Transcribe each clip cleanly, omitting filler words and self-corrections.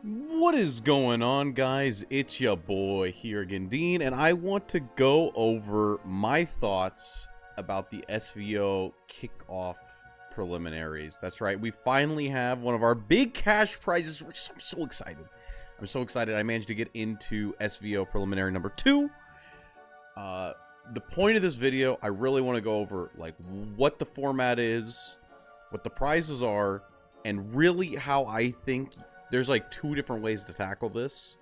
What is going on, guys? It's your boy here again, Dean, and I want to go over my thoughts about the SVO kickoff preliminaries. That's right, we finally have one of our big cash prizes, which I'm so excited. I'm so excited I managed to get into SVO preliminary number 2. The point of this video, I really want to go over like what the format is, what the prizes are, and really how I think there's like 2 different ways to tackle this.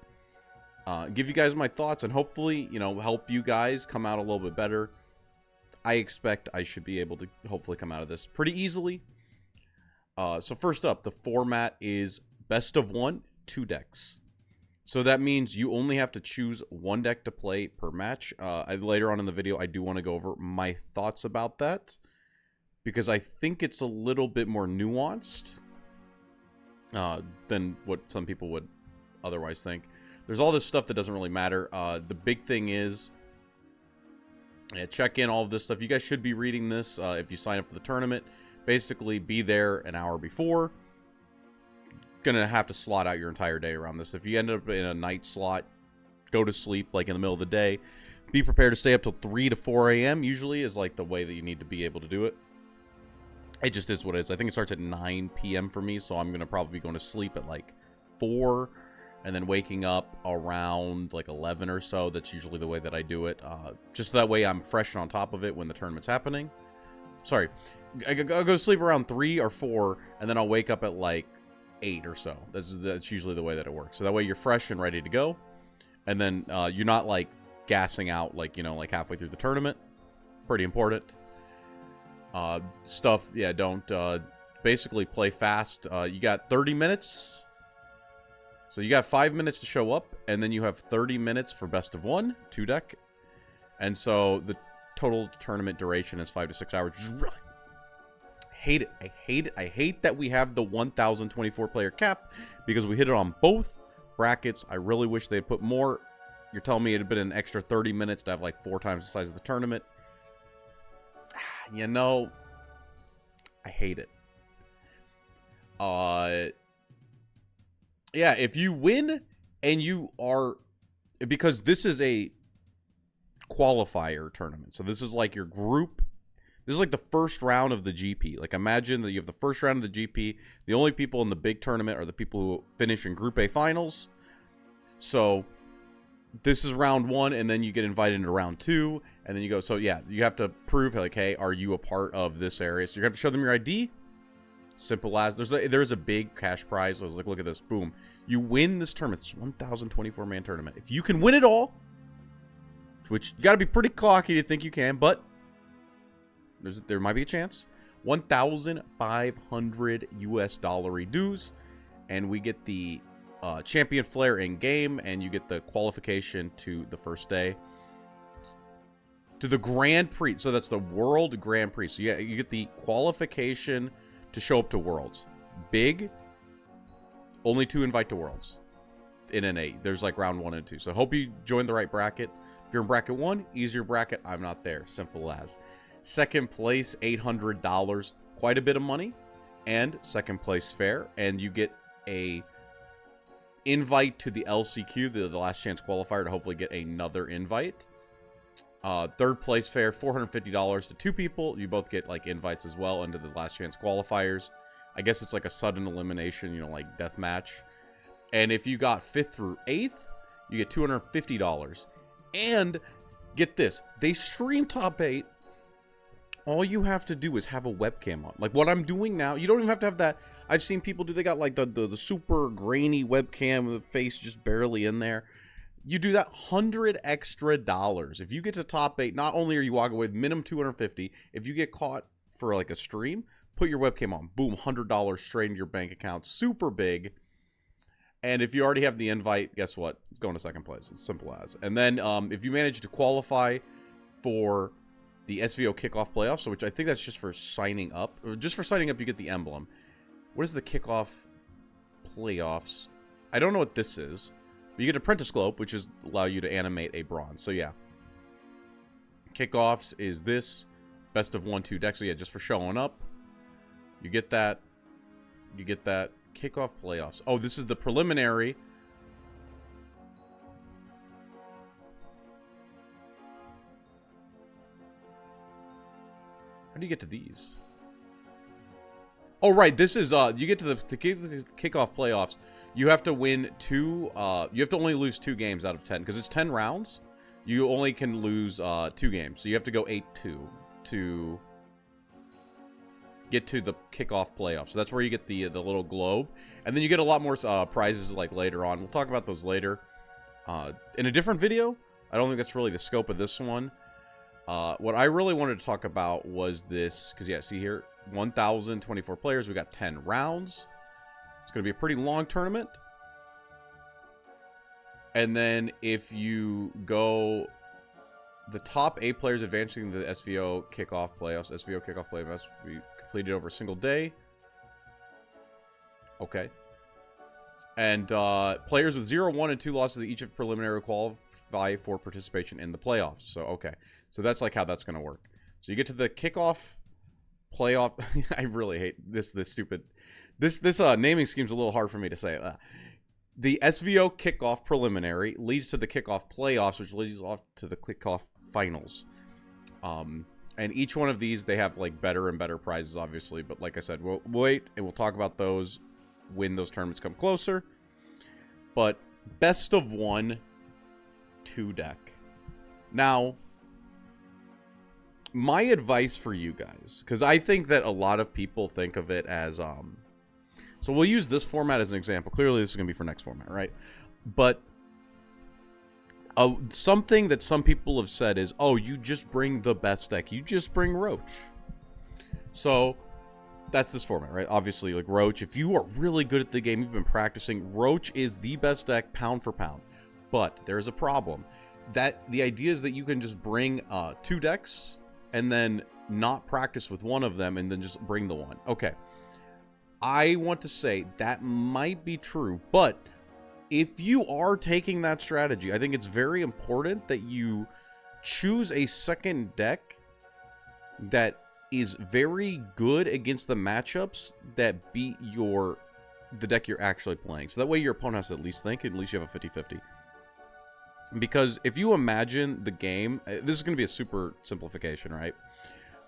Give you guys my thoughts and hopefully, you know, help you guys come out a little bit better. I expect I should be able to hopefully come out of this pretty easily. So first up, the format is best of 1, 2 decks. So that means you only have to choose 1 deck to play per match. Later on in the video, I do want to go over my thoughts about that, because I think it's a little bit more nuanced than what some people would otherwise think. There's all this stuff that doesn't really matter. The big thing is, check in all of this stuff. You guys should be reading this if you sign up for the tournament. Basically, be there an hour before. Gonna have to slot out your entire day around this. If you end up in a night slot, go to sleep like in the middle of the day. Be prepared to stay up till 3 to 4 a.m. usually is like the way that you need to be able to do it. It just is what it is. I think it starts at 9 p.m. for me, so I'm going to probably be going to sleep at like 4 and then waking up around like 11 or so. That's usually the way that I do it. Just that way I'm fresh and on top of it when the tournament's happening. Sorry. I'll go to sleep around 3 or 4, and then I'll wake up at like 8 or so. That's usually the way that it works. So that way you're fresh and ready to go. And then you're not like gassing out like, you know, like halfway through the tournament. Pretty important. Stuff, yeah, don't basically play fast. You got 30 minutes. So you got 5 minutes to show up, and then you have 30 minutes for best of 1, 2 deck. And so the total tournament duration is 5 to 6 hours. Just really hate it. I hate it. I hate that we have the 1,024 player cap, because we hit it on both brackets. I really wish they had put more. You're telling me it had been an extra 30 minutes to have like 4 times the size of the tournament. You know, I hate it. Yeah, if you win and you are, because this is a qualifier tournament. So this is like your group. This is like the first round of the GP. Like imagine that you have the first round of the GP. The only people in the big tournament are the people who finish in Group A finals. So this is round 1, and then you get invited into round 2, and then you go. So yeah, you have to prove like, hey, are you a part of this area? So you're gonna have to show them your ID. Simple as there's a big cash prize. I was like, look at this, boom! You win this tournament. It's 1,024 man tournament. If you can win it all, which you got to be pretty cocky to think you can, but there might be a chance. 1,500 US dollar dues, and we get the champion flare in game, and you get the qualification to the first day to the Grand Prix. So that's the World Grand Prix. So yeah, you get the qualification to show up to Worlds. Big. Only 2 invite to Worlds in NA. There's like round 1 and 2. So hope you joined the right bracket. If you're in bracket 1, easier bracket. I'm not there. Simple as. Second place, $800. Quite a bit of money. And second place fair. And you get a invite to the LCQ, the last chance qualifier, to hopefully get another invite. Third place fair, $450 to 2 people. You both get like invites as well into the last chance qualifiers. I guess it's like a sudden elimination, you know, like death match. And if you got 5th through 8th, you get $250. And get this, they stream top 8. All you have to do is have a webcam on. Like what I'm doing now, you don't even have to have that. I've seen people do, they got like the super grainy webcam with the face just barely in there. You do that, $100 extra. If you get to top 8, not only are you walking away with minimum $250, if you get caught for like a stream, put your webcam on. Boom, $100 straight into your bank account. Super big. And if you already have the invite, guess what? It's going to second place. It's simple as. And then if you manage to qualify for the SVO kickoff playoffs, which I think that's just for signing up. Just for signing up, you get the emblem. What is the kickoff playoffs? I don't know what this is. You get Apprentice Globe, which is allow you to animate a bronze. So yeah, kickoffs is this best of 1, 2 decks. So yeah, just for showing up, you get that. You get that. kickoff playoffs. Oh, this is the preliminary. How do you get to these? Oh, right. This is, you get to the kickoff playoffs. You have to win two, you have to only lose 2 games out of 10. Because it's 10 rounds. You only can lose, 2 games. So you have to go 8-2 to get to the kickoff playoffs. So that's where you get the little globe. And then you get a lot more, prizes, like, later on. We'll talk about those later. In a different video. I don't think that's really the scope of this one. What I really wanted to talk about was this, because, yeah, see here, 1,024 players. We got 10 rounds. It's going to be a pretty long tournament. And then if you go, the top 8 players advancing the SVO kickoff playoffs. SVO kickoff playoffs will be completed over a single day. Okay. And players with 0, 1, and 2 losses each of preliminary qualify for participation in the playoffs. So, okay. So that's like how that's going to work. So you get to the kickoff playoff. I really hate this stupid. This naming scheme's a little hard for me to say. The SVO kickoff preliminary leads to the kickoff playoffs, which leads off to the kickoff finals. And each one of these, they have like better and better prizes, obviously. But like I said, we'll wait and we'll talk about those when those tournaments come closer. But best of 1, 2 deck. Now, my advice for you guys, because I think that a lot of people think of it as, so we'll use this format as an example. Clearly, this is going to be for next format, right? But something that some people have said is, oh, you just bring the best deck. You just bring Roach. So that's this format, right? Obviously, like Roach, if you are really good at the game, you've been practicing, Roach is the best deck pound for pound. But there's a problem. That the idea is that you can just bring 2 decks and then not practice with one of them and then just bring the one. Okay. I want to say that might be true, but if you are taking that strategy, I think it's very important that you choose a second deck that is very good against the matchups that beat the deck you're actually playing. So that way your opponent has to at least think, at least you have a 50-50. Because if you imagine the game, this is going to be a super simplification, right?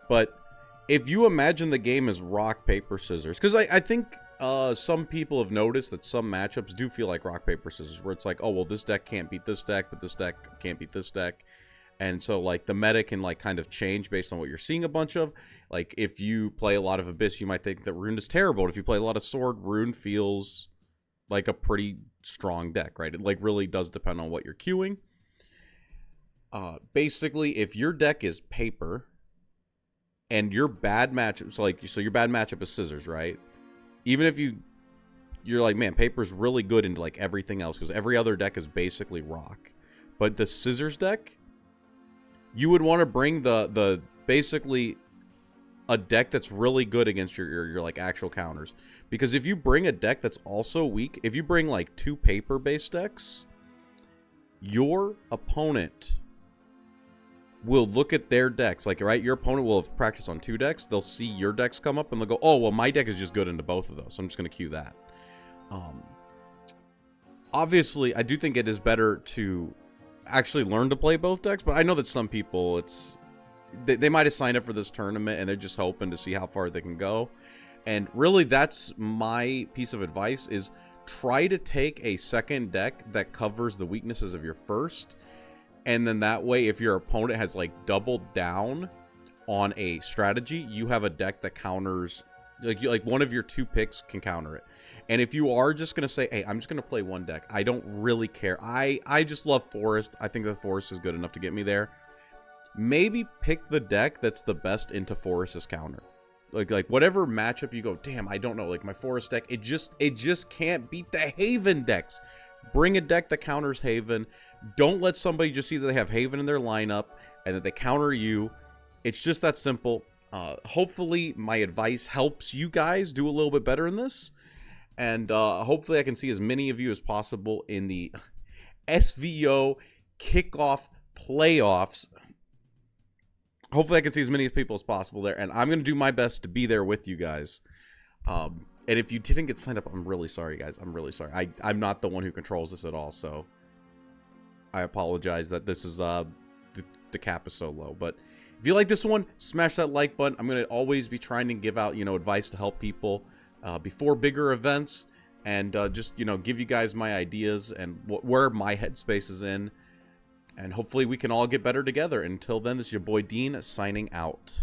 But if you imagine the game as rock, paper, scissors, because I think some people have noticed that some matchups do feel like rock, paper, scissors, where it's like, oh, well, this deck can't beat this deck, but this deck can't beat this deck. And so, like, the meta can, like, kind of change based on what you're seeing a bunch of. Like, if you play a lot of Abyss, you might think that Rune is terrible. If you play a lot of Sword, Rune feels like a pretty strong deck, right? It, like, really does depend on what you're queuing. Basically, if your deck is paper and your bad matchup, so your bad matchup is scissors, right? Even if you're like, man, paper's really good into like everything else because every other deck is basically rock. But the scissors deck, you would want to bring the basically a deck that's really good against your like actual counters. Because if you bring a deck that's also weak, if you bring like 2 paper-based decks, your opponent will look at their decks. Like, right, your opponent will have practiced on 2 decks. They'll see your decks come up and they'll go, oh, well, my deck is just good into both of those, so I'm just going to queue that. Obviously, I do think it is better to actually learn to play both decks, but I know that some people, they might have signed up for this tournament and they're just hoping to see how far they can go. And really, that's my piece of advice, is try to take a second deck that covers the weaknesses of your first. And then that way, if your opponent has like doubled down on a strategy, you have a deck that counters, like one of your 2 picks can counter it. And if you are just going to say, hey, I'm just going to play one deck, I don't really care. I just love Forest. I think that Forest is good enough to get me there. Maybe pick the deck that's the best into Forest's counter. Like whatever matchup you go, damn, I don't know. Like my Forest deck, it just can't beat the Haven decks. Bring a deck that counters Haven. Don't let somebody just see that they have Haven in their lineup and that they counter you. It's just that simple. Hopefully my advice helps you guys do a little bit better in this. And hopefully I can see as many of you as possible in the SVO kickoff playoffs. Hopefully I can see as many people as possible there. And I'm going to do my best to be there with you guys. And if you didn't get signed up, I'm really sorry, guys. I'm really sorry. I'm not the one who controls this at all, so I apologize that this is the cap is so low. But if you like this one, smash that like button. I'm gonna always be trying to give out, you know, advice to help people before bigger events, and just, you know, give you guys my ideas and where my headspace is in, and hopefully we can all get better together. Until then, this is your boy Dean signing out.